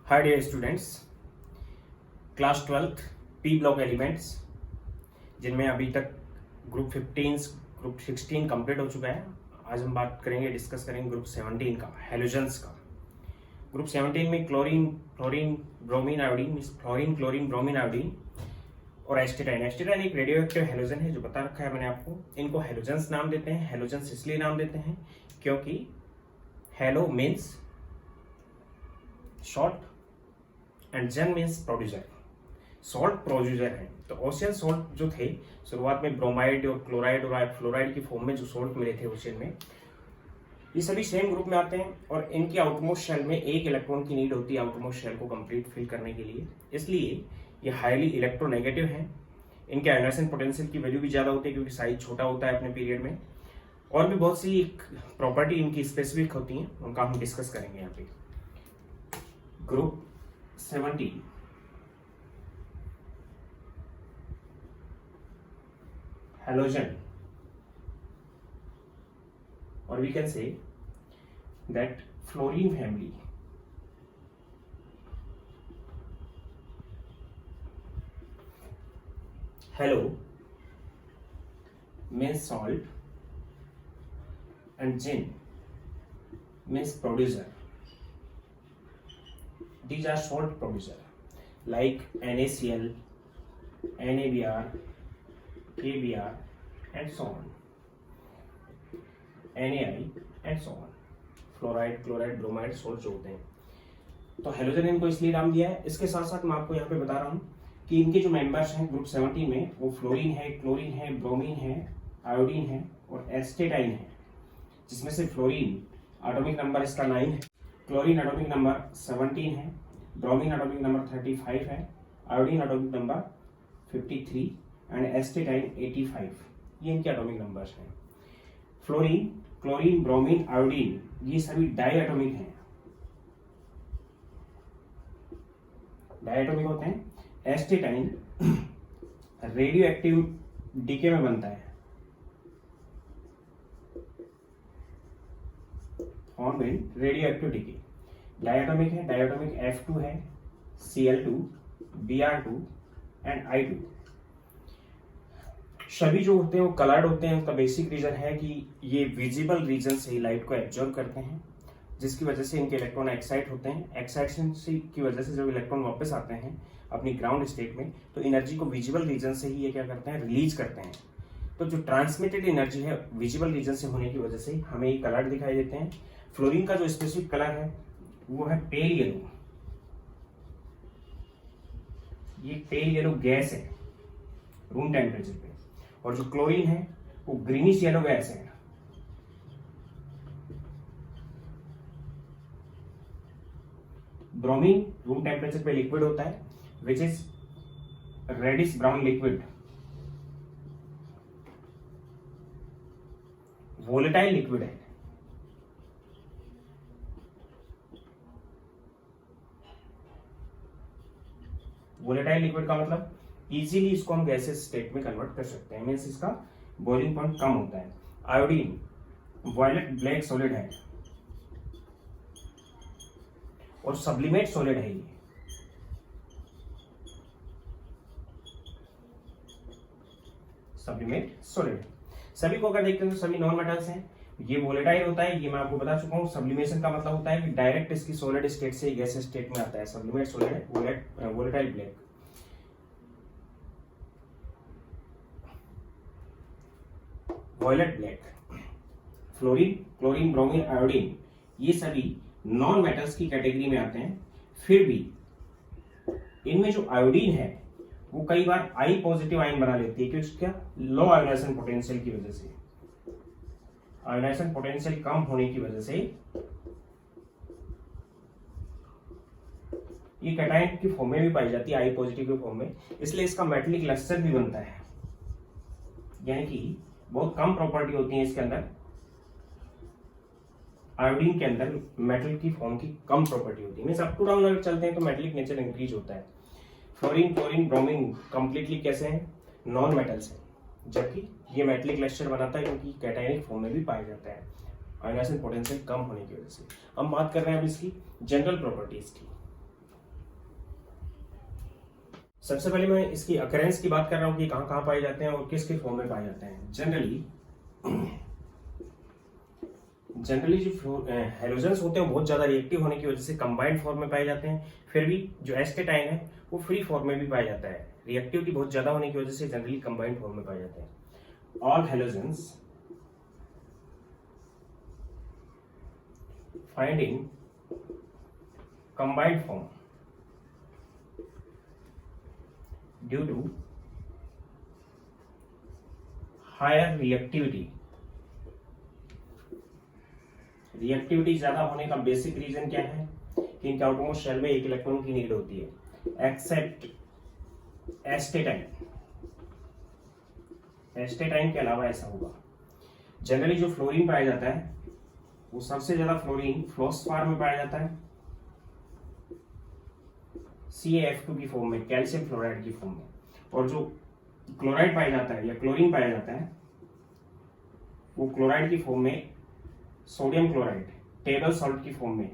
हाय dear students, class 12th P block elements जिनमें अभी तक ग्रुप 15 ग्रुप 16 कंप्लीट हो चुका है। आज हम बात करेंगे, डिस्कस करेंगे ग्रुप 17 का, हेलोजन्स का। ग्रुप 17 में chlorine fluorine bromine iodine, fluorine chlorine bromine iodine और एस्टेटाइन। एस्टेटाइन एक रेडियो एक्टिव हेलोजन है जो बता रखा है मैंने आपको। इनको हेलोजन्स नाम देते हैं। हेलोजन्स इसलिए नाम देते हैं क्योंकि हेलो मीन्स शॉर्ट एंड जन मीन्स प्रोड्यूसर। सॉल्ट प्रोड्यूसर है। तो ओशियन सॉल्ट जो थे शुरुआत में ब्रोमाइड और क्लोराइड और फ्लोराइड की फॉर्म में जो सॉल्ट मिले थे ओशियन में, ये सभी सेम ग्रुप में आते हैं और इनकी आउटमोस्ट शेल में एक इलेक्ट्रॉन की नीड होती है आउटमोस्ट शेल को कंप्लीट फिल करने के लिए। इसलिए ये हाईली इलेक्ट्रोनेगेटिव हैं। इनके आयनाइजेशन पोटेंशियल की वैल्यू भी ज़्यादा होती है क्योंकि साइज छोटा होता है अपने पीरियड में। और भी बहुत सी प्रॉपर्टी इनकी स्पेसिफिक होती हैं, उनका हम डिस्कस करेंगे यहाँ पे। Group 17 halogen, or we can say that fluorine family halo means salt and gin means producer. These are salt producer like NaCl, NaBr, KBr and so on, NaI and so on, fluoride chloride bromide salt जो होते हैं। तो halogen इनको इसलिए नाम दिया है। इसके साथ साथ मैं आपको यहाँ पे बता रहा हूँ कि इनके जो मेंबर्स हैं ग्रुप 17 में, वो फ्लोरीन है, क्लोरीन है, ब्रोमीन है, आयोडीन है और एस्टेटाइन है। जिसमें से फ्लोरीन एटॉमिक नंबर इसका 9 है, क्लोरीन एटॉमिक नंबर 17 है, ब्रोमीन एटॉमिक नंबर 35 है, iodine atomic number 53 and astatine 85। ये इनके एटॉमिक नंबर्स हैं। फ्लोरीन क्लोरीन ब्रोमीन आयोडीन ये सभी डाई एटॉमिक हैं, डाई एटॉमिक होते हैं। एस्टेटाइन रेडियो एक्टिव डीके में बनता है, form in radioactive decay. Diatomic है, डायटोमिक F2 है, Cl2, Br2 एंड I2। सभी जो होते हैं वो कलर्ड होते हैं। उसका बेसिक रीजन है कि ये विजिबल रीजन से ही लाइट को एब्जॉर्ब करते हैं, जिसकी वजह से इनके इलेक्ट्रॉन एक्साइट होते हैं। एक्साइटेशन की वजह से जब इलेक्ट्रॉन वापस आते हैं अपनी ग्राउंड स्टेट में, तो एनर्जी को विजिबल रीजन से ही ये क्या करते हैं, रिलीज करते हैं। तो जो ट्रांसमिटेड एनर्जी है विजिबल रीजन से होने की वजह से हमें ये कलर्ड दिखाई देते हैं। फ्लोरीन का जो स्पेसिफिक कलर है वो है पेल येलो। ये पेल येलो गैस है रूम टेम्परेचर पे। और जो क्लोरीन है वो ग्रीनिश येलो गैस है। ब्रोमीन रूम टेम्परेचर पे लिक्विड होता है which is reddish brown liquid. Volatile liquid है। वोलेटाइल लिक्विड का मतलब इजीली इसको हम गैसेस स्टेट में कन्वर्ट कर सकते हैं, मीन्स इसका बॉइलिंग पॉइंट कम होता है। आयोडीन वायलेट ब्लैक सॉलिड है और सब्लिमेट सॉलिड है। ये सब्लिमेट सॉलिड सभी को अगर देखते हैं तो सभी नॉन मेटल्स हैं। ये वोलेटाइल होता है, ये मैं आपको बता चुका हूँ। सब्लिमेशन का मतलब होता है कि डायरेक्ट इसकी सॉलिड स्टेट से गैस स्टेट में आता है। सब्लिमेट सॉलिड है, volatile black. Violet black. Fluorine chlorine bromine iodine ये सभी नॉन मेटल्स की कैटेगरी में आते हैं। फिर भी इनमें जो आयोडीन है वो कई बार आई पॉजिटिव आयन बना लेती है क्योंकि क्या, लो आयोनाइजेशन पोटेंशियल की वजह से। आयोनाइजेशन पोटेंशियल कम होने की वजह से ये कैटायन की फॉर्म में भी पाई जाती है, आई पॉजिटिव के फॉर्म में। इसलिए इसका मेटलिक लस्टर भी बनता है, यानी कि बहुत कम प्रॉपर्टी होती है इसके अंदर। आयोडीन के अंदर मेटल की फॉर्म की कम प्रॉपर्टी होती है, मींस अप टू डाउन अगर चलते हैं तो मेटलिक नेचर इंक्रीज होता है। फ्लोरीन क्लोरीन ब्रोमीन कंप्लीटली कैसे हैं, नॉन मेटल्स हैं, जबकि ये मेटलिक लस्टर बनाता है क्योंकि कैटायनिक फॉर्म में भी पाया जाता है आयोनाइजेशन पोटेंशियल कम होने की वजह से। हम बात कर रहे हैं अब इसकी जनरल प्रॉपर्टीज की। सबसे पहले मैं इसकी अकरेंस की बात कर रहा हूँ कि कहाँ कहाँ पाए जाते हैं और किस किस फॉर्म में पाए जाते हैं। जनरली जो हेलोजेंस होते हैं बहुत ज्यादा रिएक्टिव होने की वजह से कंबाइंड फॉर्म में पाए जाते हैं। फिर भी जो एस्टेटाइन है वो फ्री फॉर्म में भी पाया जाता है। रिएक्टिविटी बहुत ज्यादा होने की वजह से जनरली कंबाइंड फॉर्म में पाए जाते हैं। All halogens find in combined form due to higher reactivity. Reactivity ज्यादा होने का बेसिक रीजन क्या है कि इनके आउटमोस्ट शेल में एक इलेक्ट्रॉन की नीड होती है, एक्सेप्ट एस्टेटाइन। एस्टेटाइन के अलावा ऐसा होगा। जनरली जो फ्लोरीन पाया जाता है वो सबसे ज्यादा फ्लोरीन फ्लोस्फार में पाया जाता है, CaF2 की फॉर्म में, कैल्शियम फ्लोराइड की फॉर्म में। और जो क्लोराइड पाया जाता है या क्लोरीन पाया जाता है वो क्लोराइड की फॉर्म में, सोडियम क्लोराइड टेबल सॉल्ट की फॉर्म में,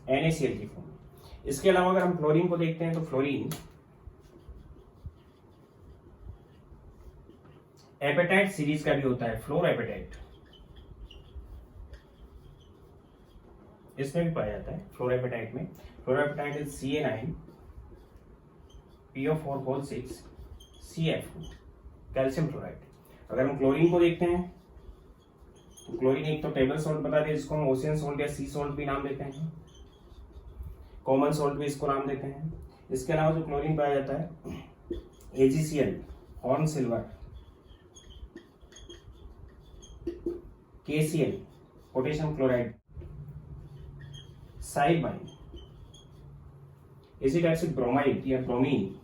NaCl की फॉर्म में। इसके अलावा अगर हम फ्लोरीन को देखते हैं तो फ्लोरीन एपेटाइट सीरीज का भी होता है, फ्लोर एपेटाइट, इसमें भी पाया जाता है। फ्लोर एपेटाइट में fluorapatite is Ca9 PO4 CF2 calcium fluoride. अगर हम क्लोरीन को देखते हैं तो क्लोरीन एक तो टेबल सॉल्ट बता दें जिसको हम ओशियन सॉल्ट या सी सॉल्ट भी नाम देते हैं, कॉमन सॉल्ट भी इसको नाम देते हैं। इसके अलावा जो क्लोरीन पाया जाता है AgCl horn silver, KCl potassium chloride, साइबाइन, इसी टाइप से ब्रोमाइड या ब्रोमीन,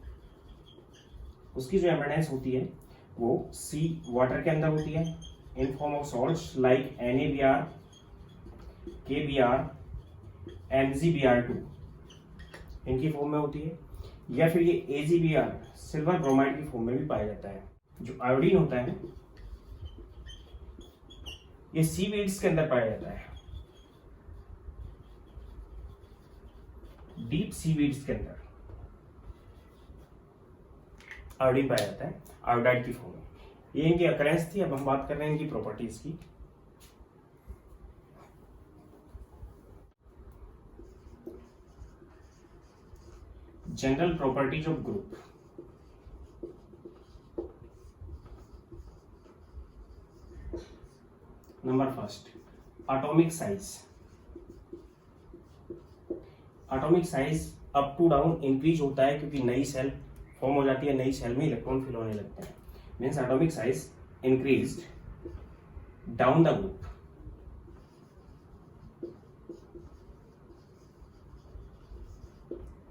उसकी जो एब्रेंडेंस होती है वो सी वाटर के अंदर होती है in form of salts like NaBr, KBr, MgBr2 इनकी फॉर्म में होती है, या फिर ये AgBr सिल्वर ब्रोमाइड की फॉर्म में भी पाया जाता है। जो आयोडीन होता है ये सीवीड्स के अंदर पाया जाता है, डीप सीवीड्स के अंदर आयोडीन पाया जाता है आयोडाइड की फॉर्म में। ये इनकी अकरेंस थी। अब हम बात कर रहे हैं इनकी प्रॉपर्टीज की। General properties of group. Number first, atomic size. Atomic size up to down increase होता है क्योंकि नई सेल फॉर्म हो जाती है, नई सेल में इलेक्ट्रॉन फिल होने लगते हैं। Means atomic size increased down the group.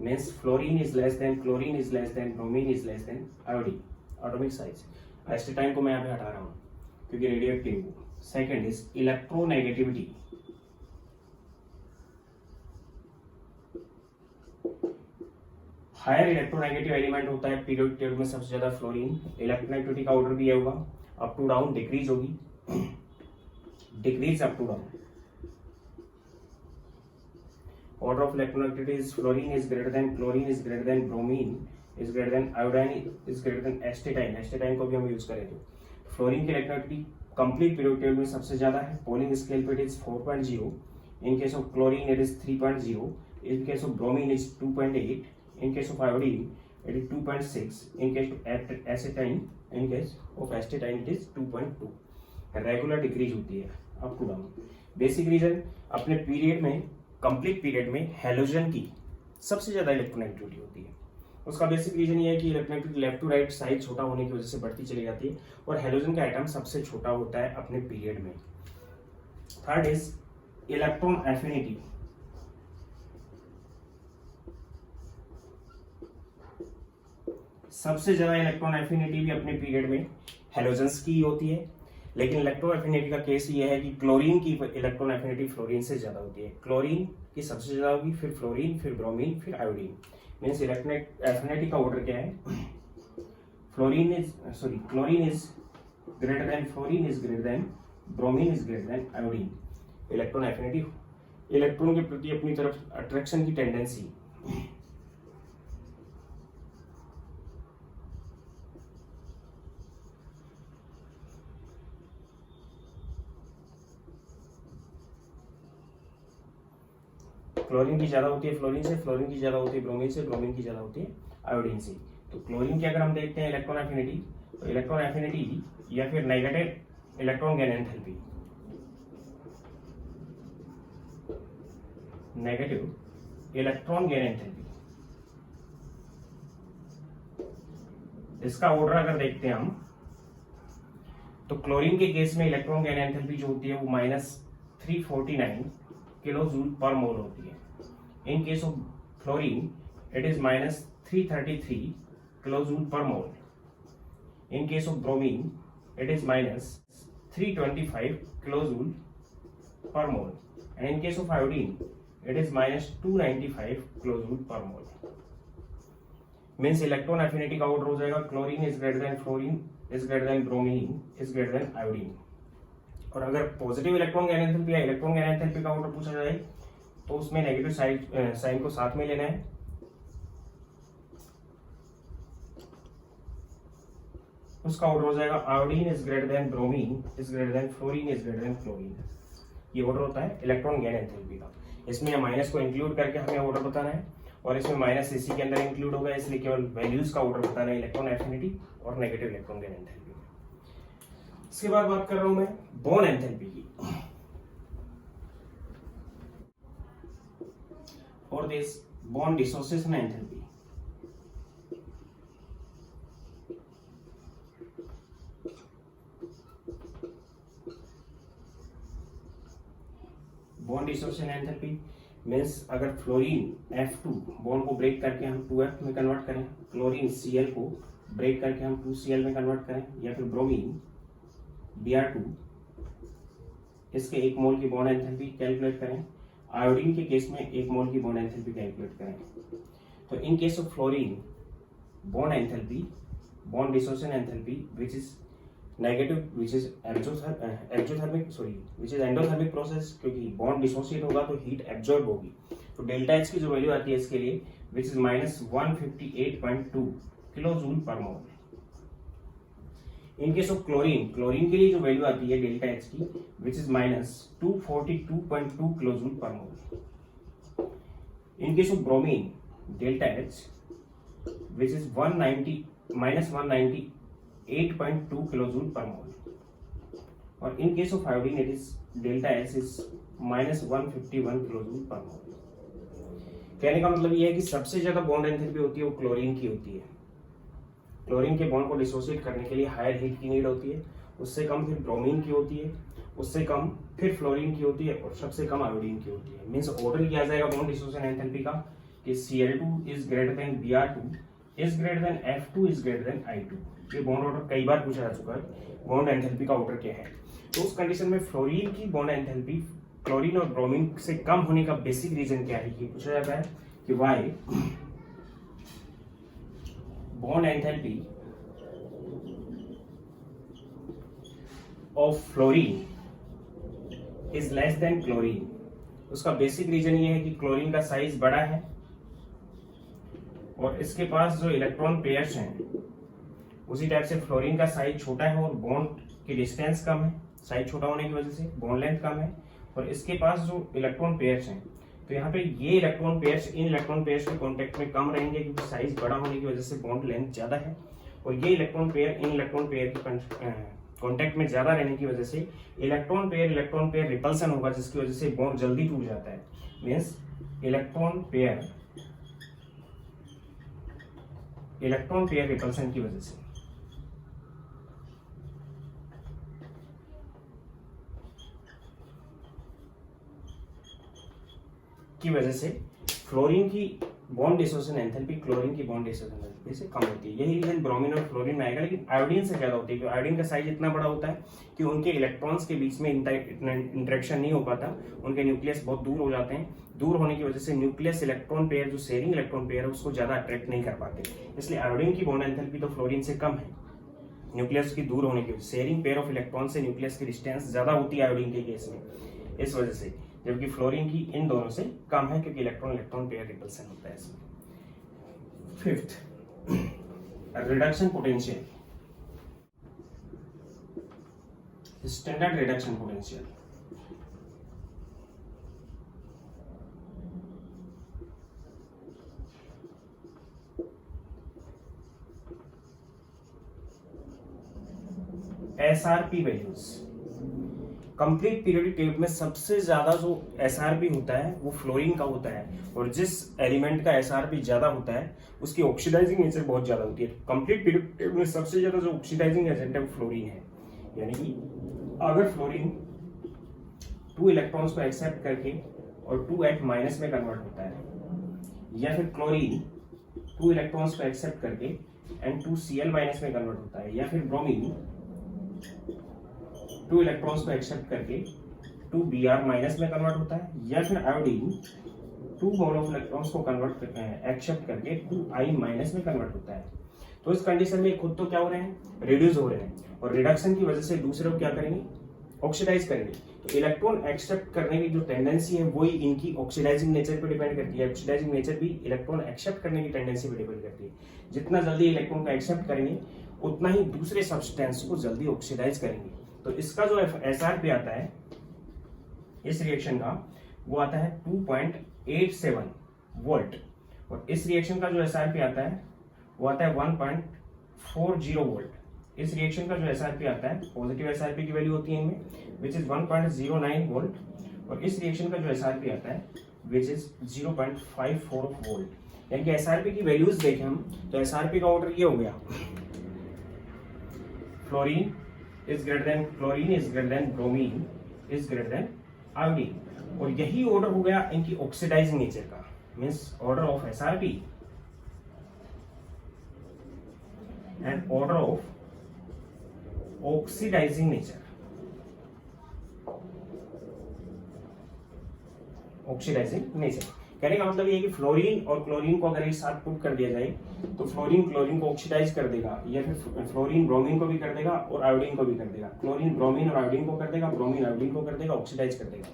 Means fluorine is less than, chlorine is less than, bromine is less than iodine. Atomic size. Astatine को मैं यहाँ पे हटा रहा हूं क्योंकि radioactive. Second is electronegativity. Higher electronegative element होता है पीरियोडिक टेबल में सबसे ज्यादा फ्लोरीन। इलेक्ट्रोनेगेटिविटी का ऑर्डर भी ये होगा, अप टू डाउन डिक्रीज होगी, decrease up to down. Order of electronegativity is fluorine is greater than, chlorine is greater than, bromine is greater than, iodine is greater than astatine. Astatine को भी हम use करें तो fluorine की electronegativity complete periodic table में सबसे ज्यादा है। पोलिंग स्केल पे it is 4.0, in case of chlorine it is 3.0, in case of bromine is 2.8, in case of iodine it is 2.6, in case of acetine, in case of astatine it is 2.2। Regular decrease होती है up to down. Basic reason अपने period में, complete period में halogen की सबसे ज्यादा electronegativity होती है। उसका बेसिक रीजन ये है कि electronegativity left to right side छोटा होने की वजह से बढ़ती चली जाती है और हेलोजन का एटम सबसे छोटा होता है अपने पीरियड में। Third is electron affinity. सबसे ज्यादा इलेक्ट्रॉन एफिनिटी भी अपने पीरियड में हेलोजेंस की होती है, लेकिन इलेक्ट्रॉन एफिनिटी का केस ये है कि क्लोरीन की इलेक्ट्रॉन एफिनिटी फ्लोरीन से ज्यादा होती है। क्लोरीन की सबसे ज्यादा होगी, फिर फ्लोरीन, फिर ब्रोमीन, फिर आयोडीन। मीन्स इलेक्ट्रॉन एफिनिटी का ऑर्डर क्या है, chlorine is greater then, fluorine is greater than, bromine is greater then iodine. Electron affinity electron के प्रति अपनी तरफ अट्रैक्शन की टेंडेंसी। क्लोरीन की ज्यादा होती है फ्लोरीन से, फ्लोरीन की ज्यादा होती है ब्रोमीन से, ब्रोमीन की ज्यादा होती है आयोडीन से। तो क्लोरीन की अगर हम देखते हैं इलेक्ट्रॉन एफिनिटी, तो इलेक्ट्रॉन एफिनिटी या फिर negative electron gain enthalpy, negative electron gain enthalpy, इसका ऑर्डर अगर देखते हैं हम, तो क्लोरीन के केस में इलेक्ट्रॉन गेन एंथैल्पी जो होती है वो -349 किलो जूल पर मोल होती है। In case of fluorine it is -333 kilo joule पर मोल। In case of bromine it is -325 kilo joule per mole, and in case of iodine it is -295 kilojule per mole. Means electron affinity का order हो जाएगा chlorine is greater then fluorine is greater than bromine is greater then iodine. और अगर positive electron gain enthalpy या electron gain enthalpy का order पूछा जाए तो उसमें नेगेटिव साइन को साथ में लेना है। उसका ऑर्डर हो जाएगा iodine is greater than bromine is greater then fluorine is greater than chlorine. ये ऑर्डर होता है इलेक्ट्रॉन गेन एंथैल्पी का। इसमें माइनस को इंक्लूड करके हमें ऑर्डर बताना है और इसमें माइनस इसी के अंदर इंक्लूड होगा, इसलिए केवल वैल्यूज का ऑर्डर बताना है इलेक्ट्रॉन एफिनिटी और नेगेटिव इलेक्ट्रॉन गेन एंथैल्पी। इसके बाद बात कर रहा हूं मैं बॉन्ड एंथैल्पी की। और this bond dissociation enthalpy. Bond dissociation enthalpy means अगर फ्लोरीन F2 बॉन्ड को ब्रेक करके हम 2F में कन्वर्ट करें, क्लोरीन Cl को ब्रेक करके हम 2Cl में कन्वर्ट करें, या फिर ब्रोमीन Br2 इसके 1 मोल की बॉन्ड एंथैल्पी कैलकुलेट करें, आयोडीन के केस में 1 मोल की बॉन्ड एंथैल्पी कैलकुलेट करें, तो in case of fluorine bond enthalpy, bond dissociation enthalpy which is negative which is endothermic process, क्योंकि बॉन्ड डिसोसिएट होगा तो हीट एब्जॉर्ब होगी। तो डेल्टा एच की जो वैल्यू आती है इसके लिए विच इज -158.2 किलो जूल पर मोल। In case of chlorine, chlorine के लिए जो वैल्यू आती है डेल्टा एच की विच इज -242.2 किलो जूल पर मोल। In case of bromine delta H which is -198.2 kilojule per mole, और in case of iodine it is delta S is -151 kilojule per mole। कहने का मतलब ये है कि सबसे ज्यादा बॉन्ड एंथैल्पी होती है वो क्लोरीन की होती है। क्लोरीन के बॉन्ड को डिसोसिएट करने के लिए हायर हीट की नीड होती है, उससे कम फिर ब्रोमीन की होती है, उससे कम फिर फ्लोरीन की होती है और सबसे कम आयोडीन की होती है। मीन्स ऑर्डर किया जाएगा बॉन्ड डिसोसिएशन एंथैल्पी का कि Cl2 is greater then Br2 is greater then F2 is greater then I2। ये बॉन्ड ऑर्डर कई बार पूछा जा चुका है, बॉन्ड एंथैल्पी का ऑर्डर क्या है। तो उस कंडीशन में फ्लोरीन की बॉन्ड एंथैल्पी क्लोरीन और ब्रोमीन से कम होने का बेसिक रीजन क्या है, ये पूछा जाता है कि why bond enthalpy of fluorine is less than chlorine. उसका बेसिक रीजन ये है कि क्लोरीन का साइज बड़ा है और इसके पास जो इलेक्ट्रॉन पेयर्स हैं उसी टाइप से फ्लोरीन का साइज छोटा है और बॉन्ड की डिस्टेंस कम है, साइज छोटा होने की वजह से बॉन्ड लेंथ कम है, और इसके पास जो इलेक्ट्रॉन पेयर्स हैं तो यहाँ पे ये electron pairs in electron pairs के कांटेक्ट में कम रहेंगे क्योंकि साइज बड़ा होने की वजह से बॉन्ड लेंथ ज्यादा है, और ये इलेक्ट्रॉन पेयर इन इलेक्ट्रॉन पेयर के कांटेक्ट में ज्यादा रहने की वजह से इलेक्ट्रॉन पेयर रिपल्सन होगा, जिसकी वजह से बॉन्ड जल्दी टूट जाता है। मीन्स इलेक्ट्रॉन पेयर रिपल्सन की वजह से फ्लोरीन की बॉन्ड डिसोसिएशन एंथैल्पी क्लोरीन की बॉन्ड डिसोसिएशन एंथैल्पी से कम होती है। यही रीजन ब्रोमीन और फ्लोरीन में आएगा, लेकिन आयोडीन से ज्यादा होती है क्योंकि आयोडीन का साइज इतना बड़ा होता है कि उनके इलेक्ट्रॉन्स के बीच में इतना इंटरेक्शन नहीं हो पाता, उनके न्यूक्लियस बहुत दूर हो जाते हैं। दूर होने की वजह से न्यूक्लियस इलेक्ट्रॉन पेयर जो शेयरिंग इलेक्ट्रॉन पेयर है उसको ज्यादा अट्रैक्ट नहीं कर पाते, इसलिए आयोडीन की बॉन्ड एंथैल्पी तो फ्लोरीन से कम है। न्यूक्लियस की दूर होने की वजह से शेयरिंग पेयर ऑफ इलेक्ट्रॉन से न्यूक्लियस की डिस्टेंस ज्यादा होती है आयोडीन के केस में, इस वजह से जबकि फ्लोरीन की इन दोनों से कम है क्योंकि इलेक्ट्रॉन इलेक्ट्रॉन पेयर रिपल्सन होता है इसमें। Fifth, reduction potential, standard reduction potential. SRP values, complete periodic table में सबसे ज्यादा जो एसआरपी होता है वो फ्लोरीन का होता है, और जिस एलिमेंट का एसआरपी ज्यादा होता है उसकी ऑक्सीडाइजिंग नेचर बहुत ज्यादा होती है। कंप्लीट पीरियोडिक टेबल में सबसे ज्यादा जो ऑक्सीडाइजिंग एजेंट है वो फ्लोरीन है। यानी कि अगर फ्लोरीन 2 इलेक्ट्रॉन्स को एक्सेप्ट करके और 2H माइनस में कन्वर्ट होता है, या फिर क्लोरीन 2 इलेक्ट्रॉन्स को एक्सेप्ट करके N2Cl माइनस में कन्वर्ट होता है, या फिर ब्रोमीन 2 इलेक्ट्रॉन्स को एक्सेप्ट करके 2Br माइनस में कन्वर्ट होता है, या फिर आयोडीन 2 मोल ऑफ इलेक्ट्रॉन्स को एक्सेप्ट करके 2I माइनस में कन्वर्ट होता है। तो इस कंडीशन में खुद तो क्या हो रहे हैं, रिड्यूस हो रहे हैं, और रिडक्शन की वजह से दूसरे को क्या करेंगे, ऑक्सीडाइज करेंगे। तो इलेक्ट्रॉन एक्सेप्ट करने की जो टेंडेंसी है वही इनकी ऑक्सीडाइजिंग नेचर पर डिपेंड करती है। ऑक्सीडाइजिंग नेचर भी इलेक्ट्रॉन एक्सेप्ट करने की टेंडेंसी पर डिपेंड करती है। जितना जल्दी इलेक्ट्रॉन को एक्सेप्ट करेंगे उतना ही दूसरे सब्सटेंस को जल्दी ऑक्सीडाइज करेंगे। तो इसका जो एसआरपी आता है इस रिएक्शन का, वो आता है 2.87 वोल्ट, और इस रिएक्शन का जो एसआरपी आता है वो आता है 1.40 वोल्ट। इस रिएक्शन का जो एसआरपी आता है, पॉजिटिव एसआरपी की वैल्यू होती है इनमें, विच इज 1.09 वोल्ट, और इस रिएक्शन का जो एसआरपी आता है विच इज 0.54 वोल्ट। यानी कि एसआरपी की वैल्यूज देखें हम तो एसआरपी का ऑर्डर ये हो गया, fluorine is greater than chlorine is greater than bromine is greater than iodine, और यही ऑर्डर हो गया इनकी ऑक्सीडाइजिंग नेचर का, means order of SRP and order of oxidising nature. Oxidising nature कहने का मतलब ये कि फ्लोरीन और क्लोरीन को अगर एक साथ पुट कर दिया जाए तो फ्लोरीन क्लोरीन को ऑक्सीडाइज कर देगा, या फिर फ्लोरीन ब्रोमीन को भी कर देगा और आयोडीन को भी कर देगा, क्लोरीन ब्रोमीन और आयोडीन को कर देगा, ब्रोमीन आयोडीन को कर देगा, ऑक्सीडाइज कर देगा।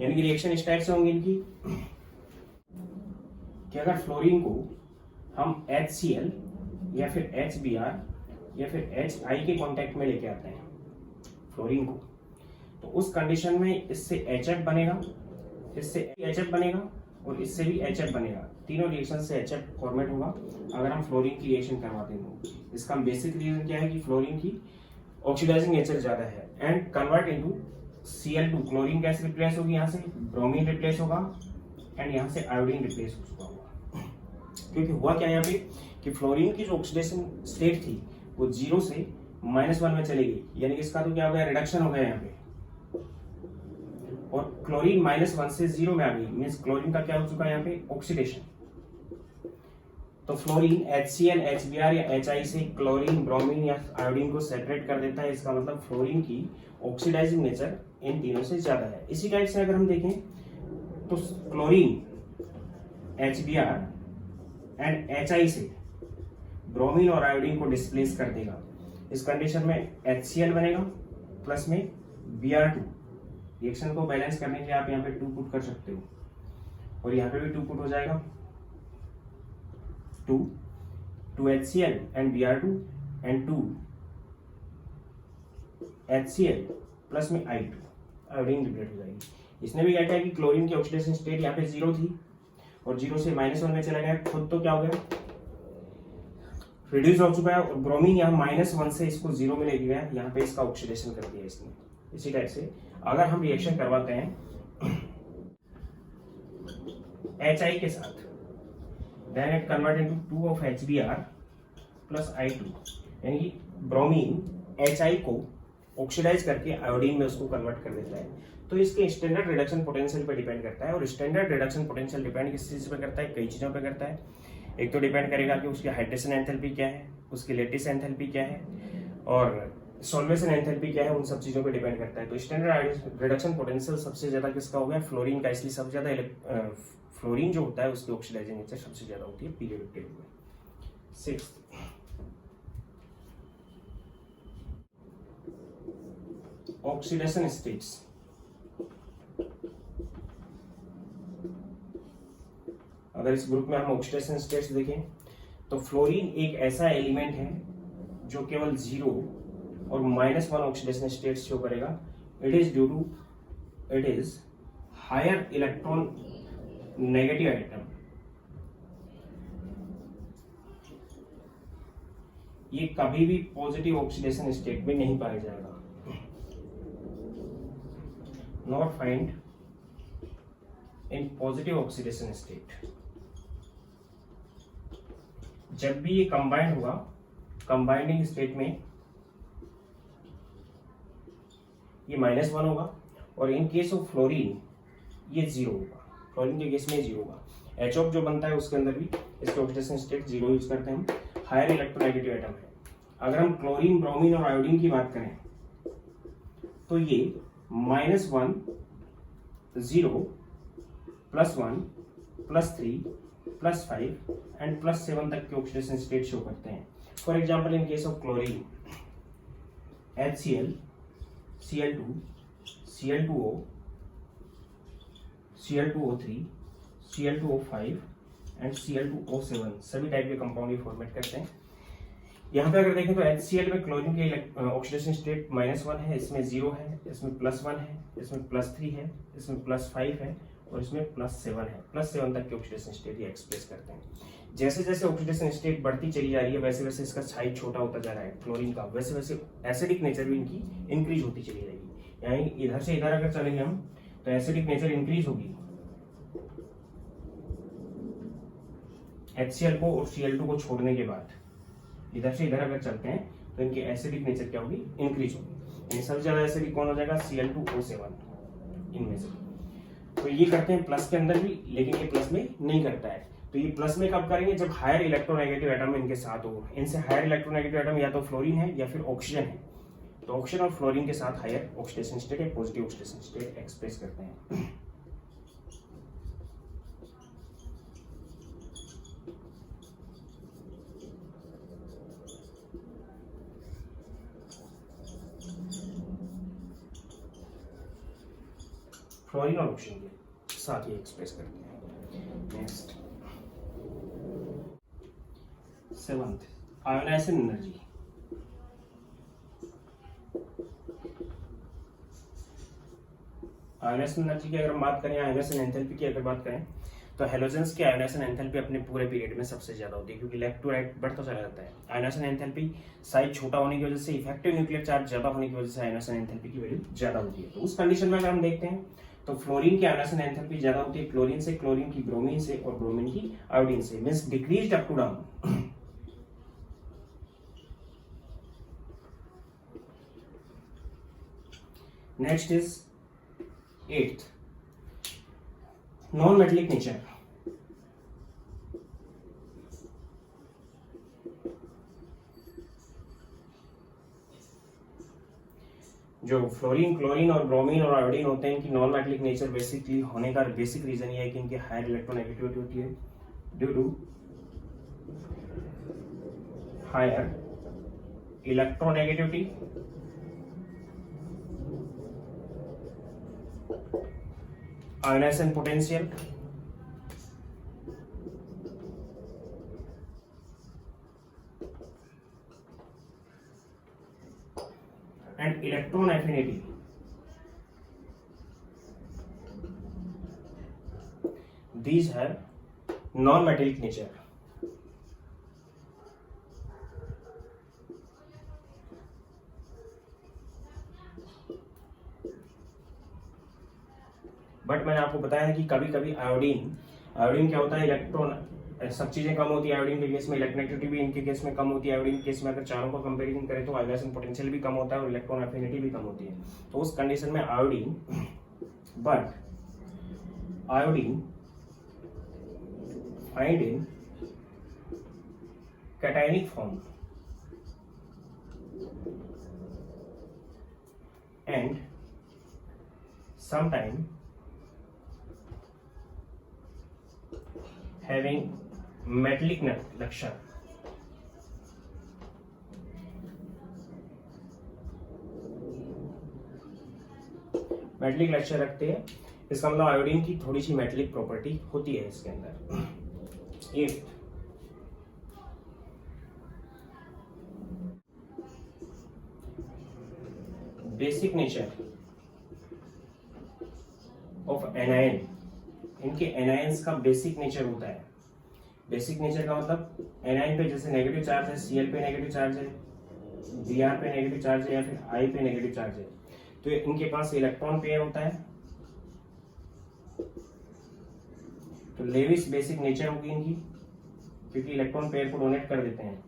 यानी कि रिएक्शन इस टाइप से होंगी इनकी कि अगर फ्लोरीन को हम HCl या फिर HBr या फिर HI के कांटेक्ट में लेके आते हैं फ्लोरीन को, तो उस कंडीशन में इससे HF बनेगा, इससे HF बनेगा और इससे भी HF बनेगा। तीनों रिएक्शन से HF फॉर्मेट होगा अगर हम फ्लोरीन की रिएक्शन करवाते हैं। इसका बेसिक रीजन क्या है कि फ्लोरीन की ऑक्सीडाइजिंग नेचर ज्यादा है, and convert into Cl2, chlorine gas replace होगी, यहाँ से ब्रोमीन रिप्लेस होगा, एंड यहाँ से आयोडीन रिप्लेस हो चुका होगा। क्योंकि हुआ क्या यहाँ पे कि फ्लोरीन की जो ऑक्सीडेशन स्टेट थी वो 0 से -1 में चली गई, यानी कि इसका तो क्या हो गया, रिडक्शन हो गया यहाँ पे, और क्लोरीन -1 से 0 में आ गई, मींस क्लोरीन का क्या हो चुका है यहाँ पे, ऑक्सीडेशन। तो फ्लोरीन HCl HBr या HI से क्लोरीन ब्रोमीन या आयोडीन को सेपरेट कर देता है। इसका मतलब फ्लोरीन की ऑक्सीडाइजिंग नेचर इन तीनों से ज्यादा है। इसी टाइप से अगर हम देखें तो क्लोरीन HBr एंड HI से ब्रोमीन और आयोडीन को डिस्प्लेस कर देगा। इस कंडीशन में HCl बनेगा प्लस में Br2। रिएक्शन को बैलेंस करने के लिए आप यहाँ पे 2 पुट कर सकते हो, और यहाँ पे भी 2 पुट हो जाएगा, 2 HCl and Br2 and 2 HCl plus में I2, आयोडीन रिप्लेस हो जाएगी। इसने भी क्या किया कि क्लोरीन की ऑक्सीडेशन स्टेट यहाँ पे 0 थी और 0 से -1 में चला गया, खुद तो क्या हो गया, रिड्यूस हो चुका है, और ब्रोमीन यहाँ -1 से इसको 0 में ले गया, यहाँ पे इसका ऑक्सीडेशन कर दिया इसने। इसी टाइप से अगर हम रिएक्शन करवाते हैं HI के साथ, then it convert into 2 of HBr plus I2, यानी कि ब्रोमीन HI को ऑक्सीडाइज करके आयोडीन में उसको कन्वर्ट कर देता है। तो इसके स्टैंडर्ड रिडक्शन पोटेंशियल पे डिपेंड करता है, और स्टैंडर्ड रिडक्शन पोटेंशियल डिपेंड किस चीज पे करता है, कई चीजों पे करता है। एक तो डिपेंड करेगा कि उसकी हाइड्रेशन एंथैल्पी क्या है, उसकी लैटिस एंथैल्पी क्या है, और सॉल्वेशन एंथैल्पी क्या है, उन सब चीजों पे डिपेंड करता है। तो स्टैंडर्ड रिडक्शन पोटेंशियल सबसे ज्यादा किसका हो गया, फ्लोरीन का, इसलिए सबसे ज्यादा फ्लोरीन जो होता है उसकी ऑक्सीडाइजिंग नेचर सबसे ज्यादा होती है पीरियोडिक टेबल में। 6th, oxidation states. अगर इस ग्रुप में हम ऑक्सीडेशन स्टेट्स देखें तो फ्लोरीन एक ऐसा एलिमेंट है जो केवल 0 और -1 ऑक्सीडेशन स्टेट शो करेगा. It is higher electron negative item. ये कभी भी पॉजिटिव ऑक्सीडेशन स्टेट में नहीं पाया जाएगा. Not find in positive oxidation state. जब भी ये कंबाइंड होगा, कंबाइंडिंग स्टेट में ये -1 होगा और इन केस ऑफ फ्लोरीन ये 0 होगा. फ्लोरीन के केस में 0 होगा. HO जो बनता है उसके अंदर भी इसके ऑक्सीडेशन स्टेट 0 यूज करते हैं हम. हायर इलेक्ट्रोनेगेटिव आइटम है. अगर हम क्लोरीन, ब्रोमीन और आयोडीन की बात करें तो ये -1, 0, +1, +3, +5 एंड +7 तक के ऑक्सीडेशन स्टेट शो करते हैं. For example in case of chlorine HCl, Cl2, Cl2O, Cl2O3, Cl2O5 and Cl2O7 सभी टाइप के कंपाउंड ये फॉर्मेट करते हैं. यहाँ पे अगर देखें तो HCl में क्लोरीन के ऑक्सीडेशन स्टेट -1 है, इसमें 0 है, इसमें +1 है, इसमें +3 है, इसमें +5 है और इसमें +7 है. +7 तक के ऑक्सीडेशन स्टेट ये एक्सप्रेस करते हैं. जैसे जैसे ऑक्सीडेशन स्टेट बढ़ती चली जा रही है वैसे वैसे इसका साइज छोटा होता जा रहा है क्लोरीन का, वैसे वैसे एसिडिक नेचर भी इनकी इंक्रीज होती चली जाएगी. यानी इधर से इधर अगर चलेंगे हम तो एसिडिक नेचर इंक्रीज होगी HCl को और Cl2 को छोड़ने के बाद. इधर से इधर अगर चलते हैं तो इनकी एसिडिक नेचर क्या होगी, इंक्रीज होगी. यानी सबसे ज्यादा एसिडिक कौन हो जाएगा, Cl2O7 इनमें से. तो ये करते हैं प्लस के अंदर भी, लेकिन ये प्लस में नहीं करता है. तो ये प्लस में कब करेंगे, जब हायर इलेक्ट्रोनेगेटिव एटम इनके साथ हो. इनसे हायर इलेक्ट्रोनेगेटिव एटम या तो फ्लोरीन है या फिर ऑक्सीजन है. तो ऑक्सीजन और फ्लोरीन के साथ हायर ऑक्सीडेशन स्टेट या पॉजिटिव ऑक्सीडेशन स्टेट एक्सप्रेस करते हैं. फ्लोरीन और ऑक्सीजन के साथ ही एक्सप्रेस करते हैं. Next 7th ionisation energy. Ionisation energy की अगर हम बात करें, आयोनाइजेशन एंथैल्पी की अगर बात करें तो हेलोजेंस की आयोनाइजेशन एंथैल्पी अपने पूरे पीरियड में सबसे ज्यादा होती है, क्योंकि लेफ्ट टू राइट बढ़ता चला जाता है. आयोनाइजेशन एंथैल्पी साइज छोटा होने की वजह से, इफेक्टिव न्यूक्लियर चार्ज ज्यादा होने की वजह से आयोनाइजेशन एंथैल्पी की वैल्यू ज्यादा होती है. तो उस कंडीशन में अगर हम देखते हैं तो फ्लोरीन की आयोनाइजेशन एंथैल्पी ज्यादा होती है क्लोरीन से, क्लोरीन की ब्रोमीन से और ब्रोमीन की आयोडीन से. Means decreased up to down. Next is 8th non metallic nature. जो फ्लोरीन, क्लोरीन और ब्रोमीन और आयोडीन होते हैं, इनकी नॉन मेटेलिक नेचर बेसिकली होने का बेसिक रीजन ये है कि इनकी हायर इलेक्ट्रोनेगेटिविटी होती है due to higher electronegativity ionisation potential and electron affinity. These have non-metallic nature. But मैंने आपको बताया कि कभी कभी आयोडीन क्या होता है, इलेक्ट्रॉन सब चीजें कम होती है आयोडीन के केस में, इलेक्ट्रोनेगेटिविटी भी इनके केस में कम होती है. आयोडीन के केस में अगर चारों का कंपैरिजन करें तो आयोनाइजेशन पोटेंशियल भी कम होता है और इलेक्ट्रॉन एफिनिटी भी कम होती है. तो उस कंडीशन में iodine find in cationic form and sometime having metallic lecture. Metallic lecture रखते हैं, इसका मतलब आयोडीन की थोड़ी सी मेटलिक प्रॉपर्टी होती है इसके अंदर. if basic nature of anion, इनके एनायंस का बेसिक नेचर होता है। बेसिक नेचर का मतलब एनायन पे जैसे नेगेटिव चार्ज है, Cl पे नेगेटिव चार्ज है, Br पे नेगेटिव चार्ज है या फिर I पे नेगेटिव चार्ज है, तो इनके पास इलेक्ट्रॉन पेयर होता है, तो लेविस बेसिक नेचर होगी इनकी, क्योंकि इलेक्ट्रॉन पेयर को डोनेट कर देते हैं।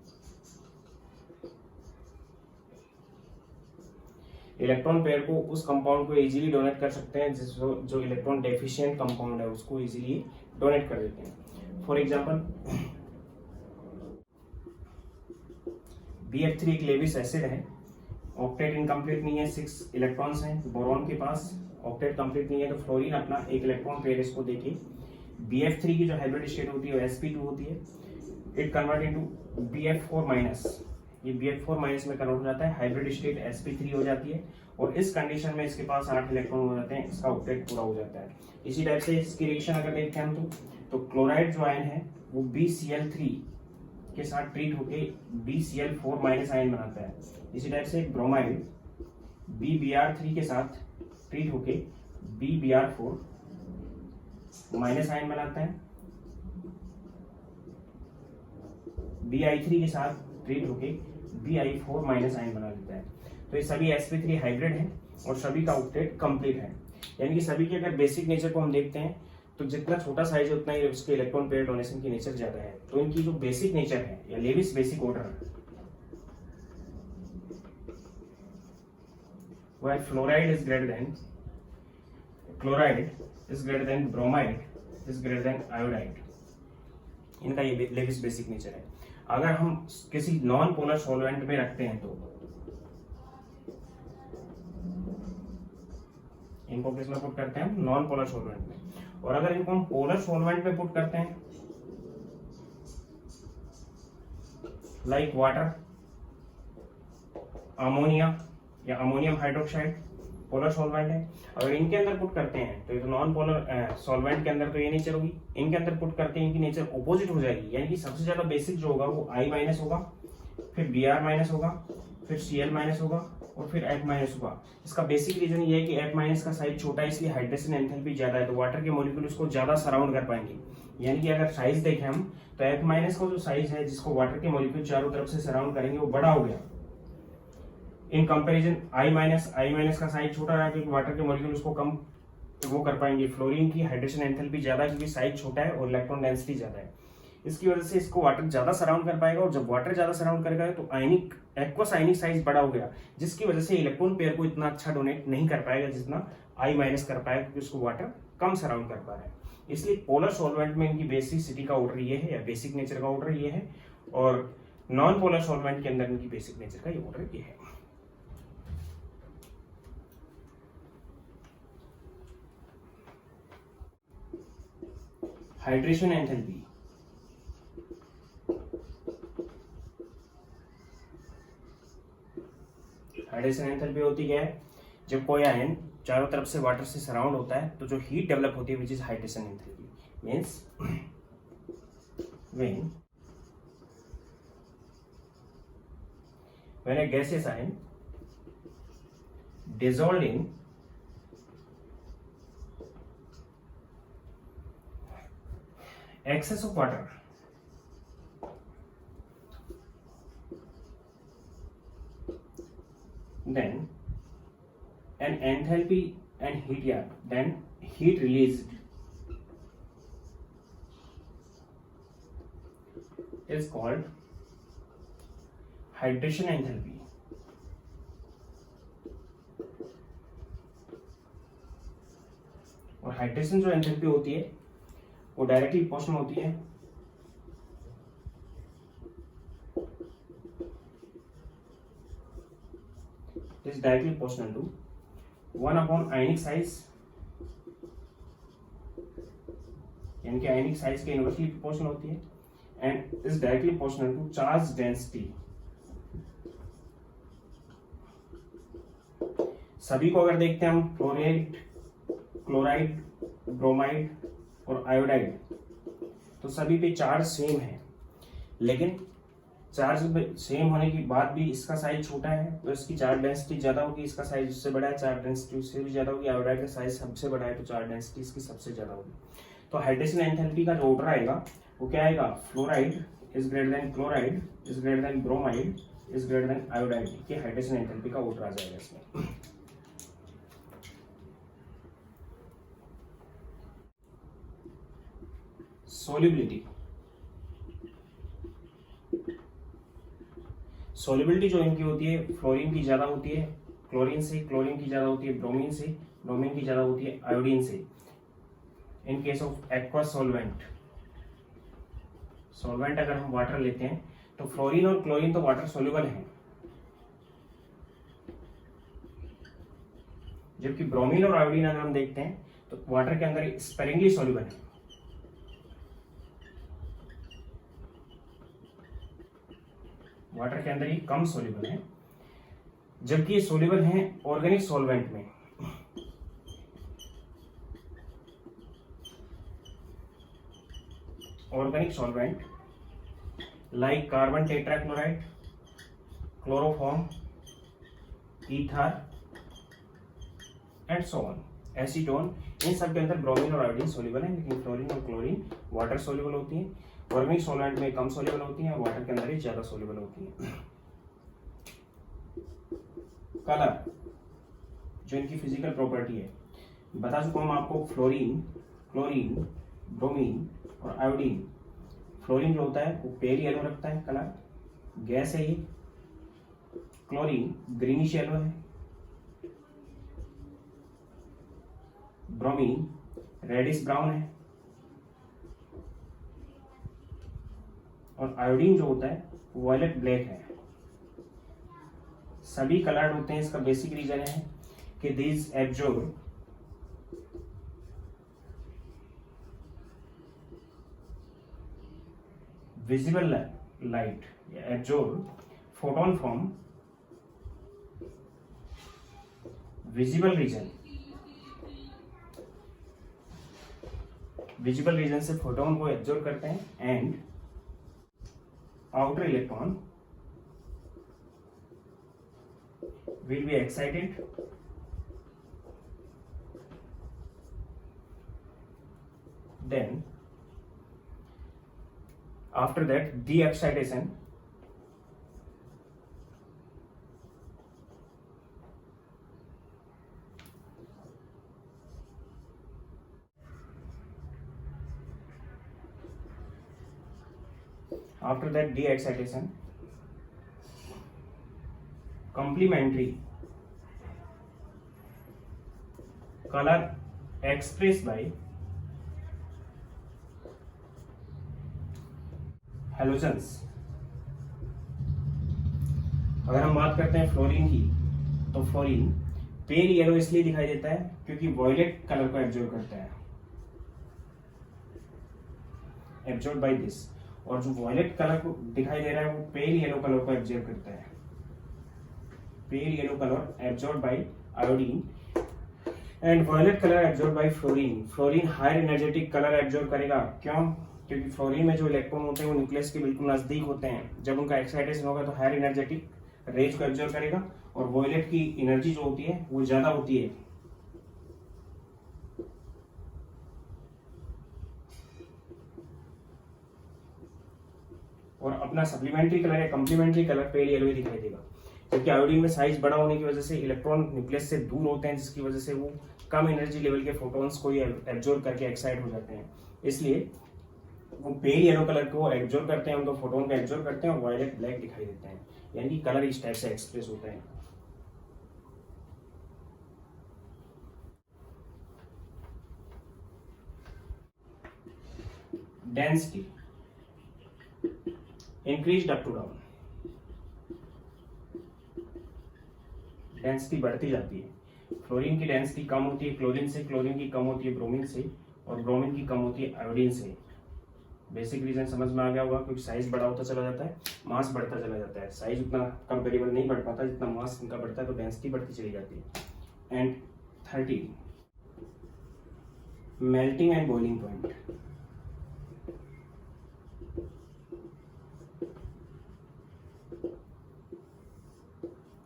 इलेक्ट्रॉन पेयर को उस कंपाउंड को इजीली डोनेट कर सकते हैं जो इलेक्ट्रॉन डेफिशिएंट कंपाउंड है उसको इजीली डोनेट कर देते हैं। फॉर एग्जांपल BF3 एक लेविस एसिड है, ऑक्टेट इनकम्प्लीट नहीं है, 6 इलेक्ट्रॉन्स हैं बोरॉन के पास, ऑक्टेट कंप्लीट नहीं है, तो फ्लोरीन अपना एक इलेक्ट्रॉन पेयर इसको देके BF3 की जो हाइब्रिड स्टेट होती है वो sp2 होती है, it convert into BF4 minus, ये BF4 माइनस में कन्वर्ट हो जाता है, हाइब्रिड स्टेट sp3 हो जाती है, और इस कंडीशन में इसके पास 8 इलेक्ट्रॉन हो जाते हैं, इसका ऑक्टेट पूरा हो जाता है। इसी टाइप से इसकी रिएक्शन अगर देखते हैं हम तो क्लोराइड जो आयन है वो BCl3 के साथ ट्रीट होके BCl4 माइनस आयन बनाता है। इसी टाइप से ब्रोमाइड BBr3 के साथ ट्रीट होके BBr4 माइनस आयन बनाता है, Bi3 के साथ ट्रीट होके Bi4 माइनस आयन बना देता है। तो ये सभी sp3 हाइब्रिड है और सभी का ऑक्टेट कंप्लीट है, यानी कि सभी के अगर बेसिक नेचर को हम देखते हैं तो जितना छोटा साइज है उतना ही उसके इलेक्ट्रॉन पेयर डोनेशन की नेचर ज्यादा है। तो इनकी जो बेसिक नेचर है या लेविस बेसिक ऑर्डर वो है fluoride is greater then bromide is greater then iodide, इनका ये लेविस बेसिक नेचर है। अगर हम किसी नॉन पोलर सॉल्वेंट में रखते हैं तो इनको किस में पुट करते हैं हम, नॉन पोलर सॉल्वेंट में, और अगर इनको हम पोलर सॉल्वेंट में पुट करते हैं लाइक वाटर, अमोनिया या अमोनियम हाइड्रोक्साइड पोलर सॉल्वेंट है, अगर इनके अंदर पुट करते हैं तो ये तो नॉन पोलर सॉल्वेंट के अंदर तो ये नेचर होगी, इनके अंदर पुट करते हैं इनकी नेचर ऑपोजिट हो जाएगी, यानी कि सबसे ज्यादा बेसिक जो होगा वो I माइनस होगा, फिर Br माइनस होगा, फिर Cl माइनस होगा और फिर H माइनस होगा। इसका बेसिक रीजन ये है कि H माइनस का साइज छोटा है इसलिए हाइड्रेशन एंथैल्पी ज्यादा है, तो वाटर के मॉलिक्यूल उसको ज्यादा सराउंड कर पाएंगे। यानी कि अगर साइज देखें हम तो H माइनस का जो साइज है जिसको वाटर के मॉलिक्यूल चारों तरफ से सराउंड करेंगे वो बड़ा हो गया इन कंपैरिजन I माइनस का साइज छोटा रहा क्योंकि वाटर के मॉलिक्यूल उसको कम वो कर पाएंगे। फ्लोरीन की हाइड्रेशन एंथैल्पी ज्यादा है क्योंकि साइज छोटा है और इलेक्ट्रॉन डेंसिटी ज्यादा है, इसकी वजह से इसको वाटर ज्यादा सराउंड कर पाएगा, और जब वाटर ज्यादा सराउंड करेगा तो आयनिक एक्वस आयनिक साइज बड़ा हो गया, जिसकी वजह से इलेक्ट्रॉन पेयर को इतना अच्छा डोनेट नहीं कर पाएगा जितना I माइनस कर पाएगा क्योंकि उसको वाटर कम सराउंड कर पा रहा है। इसलिए पोलर सॉल्वेंट में इनकी बेसिसिटी का ऑर्डर ये है या बेसिक नेचर का ऑर्डर ये है, और नॉन पोलर सॉल्वेंट के अंदर इनकी बेसिक नेचर का ये ऑर्डर ये है। हाइड्रेशन एंथैल्पी, हाइड्रेशन एंथैल्पी होती क्या है, जब कोई आयन चारों तरफ से वाटर से सराउंड होता है तो जो हीट डेवलप होती है which is hydration enthalpy, means when a gaseous ion dissolved in excess of water then an enthalpy and heat released is called hydration enthalpy. और हाइड्रेशन जो एंथैल्पी होती है वो डायरेक्टली प्रोपोर्शनल होती है is directly proportional to 1 ionic size, यानी कि ionic size के इनवर्सली प्रोपोर्शनल होती है, and is directly proportional to charge density. सभी को अगर देखते हैं हम फ्लोराइड, क्लोराइड, ब्रोमाइड और आयोडाइड, तो सभी पे चार्ज सेम है, लेकिन चार्ज सेम होने के बाद भी इसका साइज छोटा है तो इसकी चार्ज डेंसिटी ज्यादा होगी, इसका साइज उससे बड़ा है, चार्ज डेंसिटी उससे भी ज्यादा होगी। आयोडाइड का साइज सबसे बड़ा है तो चार्ज डेंसिटी इसकी सबसे ज्यादा होगी। तो हाइड्रेशन एंथैल्पी का जो ऑर्डर आएगा वो क्या आएगा, fluoride is greater then chloride is greater then bromide is greater then iodide, ये हाइड्रेशन एंथैल्पी का ऑर्डर आ जाएगा इसमें। सोल्युबिलिटी, सोल्युबिलिटी जो इनकी होती है, फ्लोरीन की ज्यादा होती है क्लोरीन से, क्लोरीन की ज्यादा होती है ब्रोमीन से, ब्रोमीन की ज्यादा होती है आयोडीन से। In case of aqueous solvent, solvent अगर हम वाटर लेते हैं तो फ्लोरीन और क्लोरीन तो वाटर सोल्यूबल हैं, जबकि ब्रोमीन और आयोडीन अगर हम देखते हैं तो वाटर के अंदर स्पेरिंगली सोल्यूबल है। वाटर के अंदर ये कम सोल्यूबल है, जबकि ये सोल्यूबल हैं ऑर्गेनिक सॉल्वेंट में। Organic solvent like carbon tetrachloride, chloroform, ether and so on, acetone, इन सब के अंदर ब्रोमीन और आयोडीन सोल्यूबल है, लेकिन फ्लोरीन और क्लोरीन वाटर सोल्यूबल होती है। ऑर्गेनिक सॉल्वेंट में कम सोल्यूबल होती है, वाटर के अंदर ही ज्यादा सोल्यूबल होती है। कलर जो इनकी फिजिकल प्रॉपर्टी है, बता चुका हूं आपको, फ्लोरीन, क्लोरीन, ब्रोमीन और आयोडीन। फ्लोरीन जो होता है वो पेल येलो रखता है कलर, गैस है ये। क्लोरीन ग्रीनिश येलो है, ब्रोमीन रेडिश ब्राउन है, और आयोडीन जो होता है वो वायलेट ब्लैक है। सभी कलर्ड होते हैं, इसका बेसिक रीजन है कि these absorb visible light, absorb photon from visible region, visible region से फोटोन को एब्जॉर्ब करते हैं and outer electron will be excited then after that de-excitation after that de-excitation complementary color expressed by halogens. अगर हम बात करते हैं fluorine की, तो फ्लोरीन पेल येलो इसलिए दिखाई देता है क्योंकि वॉयलेट कलर को एब्जॉर्ब करता है, एब्जॉर्ब बाय दिस, और जो वॉयलेट कलर को दिखाई दे रहा है वो पेल येलो कलर को एब्जॉर्ब करता है। Pale yellow colour absorb by iodine and violet colour absorb by fluorine. Fluorine higher energetic colour absorb करेगा, क्यों? क्योंकि फ्लोरीन में जो इलेक्ट्रॉन होते हैं वो न्यूक्लियस के बिल्कुल नजदीक होते हैं, जब उनका एक्साइटेशन होगा तो हायर एनर्जेटिक रेज को एब्जॉर्ब करेगा, और वॉयलेट की एनर्जी जो होती है वो ज्यादा होती है। और अपना सप्लीमेंट्री कलर या कम्प्लीमेंट्री कलर पेल येलो ही दिखाई देगा, क्योंकि आयोडीन में साइज बड़ा होने की वजह से इलेक्ट्रॉन न्यूक्लियस से दूर होते हैं, जिसकी वजह से वो कम एनर्जी लेवल के फोटॉन्स को ही एब्जॉर्ब करके एक्साइट हो जाते हैं, इसलिए वो पेल येलो कलर को एब्जॉर्ब करते हैं, उनको फोटोन को एब्जॉर्ब करते हैं और वायलेट ब्लैक दिखाई देते हैं, यानी कि कलर इस टाइप से एक्सप्रेस होते हैं। Density increase up to down, density बढ़ती जाती है। फ्लोरीन की डेंसिटी कम होती है क्लोरीन से, क्लोरीन की कम होती है ब्रोमीन से, और ब्रोमीन की कम होती है आयोडीन से। बेसिक रीजन समझ में आ गया होगा, क्योंकि साइज बड़ा होता चला जाता है, मास बढ़ता चला जाता है। साइज उतना कंपेरेबल नहीं बढ़ पाता, जितना मास इनका बढ़ता है तो डेंसिटी बढ़ती चली जाती है। And 30 melting and boiling point,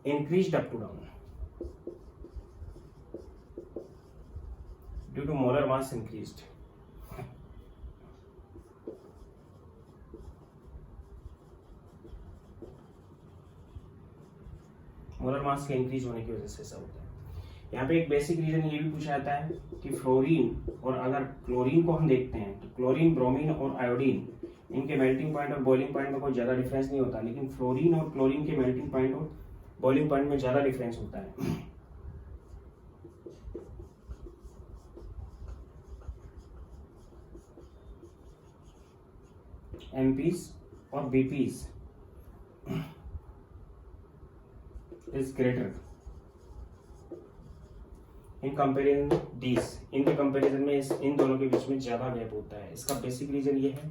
increased up to down due to molar mass increased. Molar mass के इंक्रीज होने की वजह से ऐसा होता है। यहाँ पे एक बेसिक रीजन ये भी पूछा जाता है कि फ्लोरीन और अगर क्लोरीन को हम देखते हैं तो क्लोरीन, ब्रोमीन और आयोडीन इनके मेल्टिंग पॉइंट और बॉइलिंग पॉइंट में कोई ज्यादा डिफरेंस नहीं होता, लेकिन फ्लोरीन और क्लोरीन के मेल्टिंग पॉइंट और बॉइलिंग पॉइंट में ज्यादा डिफरेंस होता है। एमपीज और BPs is greater in comparison these. इनके कंपेरिजन में इन दोनों के बीच में ज्यादा गैप होता है। इसका बेसिक रीजन ये है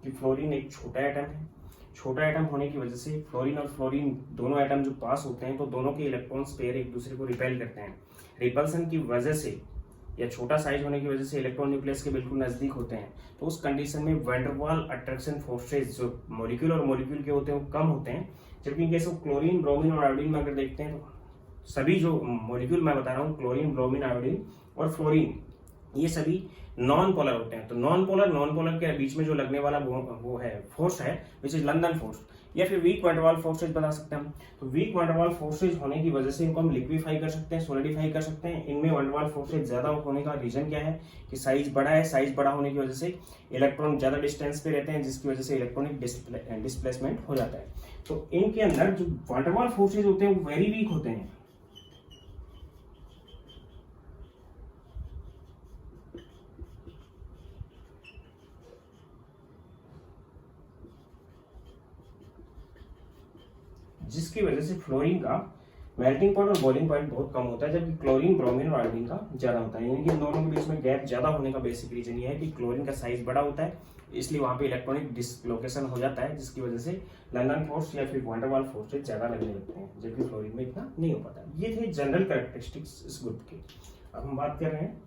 कि फ्लोरीन एक छोटा एटम है। छोटा एटम होने की वजह से फ्लोरीन और फ्लोरीन दोनों एटम जो पास होते हैं तो दोनों के इलेक्ट्रॉन्स पेयर एक दूसरे को रिपेल करते हैं। रिपल्सन की वजह से या छोटा साइज होने की वजह से इलेक्ट्रॉन न्यूक्लियस के बिल्कुल नजदीक होते हैं, तो उस कंडीशन में वैन डर वाल अट्रैक्शन फोर्सेज जो मॉलिक्यूल और मॉलिक्यूल के होते हैं वो कम होते हैं। जबकि इन केस क्लोरीन, ब्रोमीन और आयोडीन में अगर देखते हैं तो सभी जो मॉलिक्यूल मैं बता रहा हूँ क्लोरीन, ब्रोमीन, आयोडीन और फ्लोरीन ये सभी नॉन पोलर होते हैं। तो नॉन पोलर के बीच में जो लगने वाला वो है फोर्स है विच इज लंदन फोर्स या फिर वीक वैन डर वाल फोर्सेज बता सकते हैं हम। तो वीक वैन डर वाल फोर्सेज होने की वजह से इनको हम लिक्विफाई कर सकते हैं, सॉलिडिफाई कर सकते हैं। इनमें वैन डर वाल फोर्सेज ज्यादा होने का रीजन क्या है कि साइज बड़ा है। साइज बड़ा होने की वजह से इलेक्ट्रॉन ज्यादा डिस्टेंस पे रहते हैं, जिसकी वजह से इलेक्ट्रॉनिक डिस्प्लेसमेंट हो जाता है। तो इनके अंदर जो वैन डर वाल फोर्सेज होते हैं वो वेरी वीक होते हैं। जिसकी वजह से फ्लोरीन का मेल्टिंग पॉइंट और बॉइलिंग पॉइंट बहुत कम होता है, जबकि क्लोरीन, ब्रोमीन और आयोडीन का ज्यादा होता है। यानी कि इन दोनों के बीच में गैप ज्यादा होने का बेसिक रीजन ये है कि क्लोरीन का साइज बड़ा होता है, इसलिए वहां पे इलेक्ट्रॉनिक डिसलोकेशन हो जाता है, जिसकी वजह से लंदन फोर्स या फिर वैन डर वाल फोर्स ज्यादा लगने लगते हैं, जबकि फ्लोरीन में इतना नहीं हो पाता। ये थे जनरल कैरेक्टरिस्टिक्स इस ग्रुप के। अब हम बात कर रहे हैं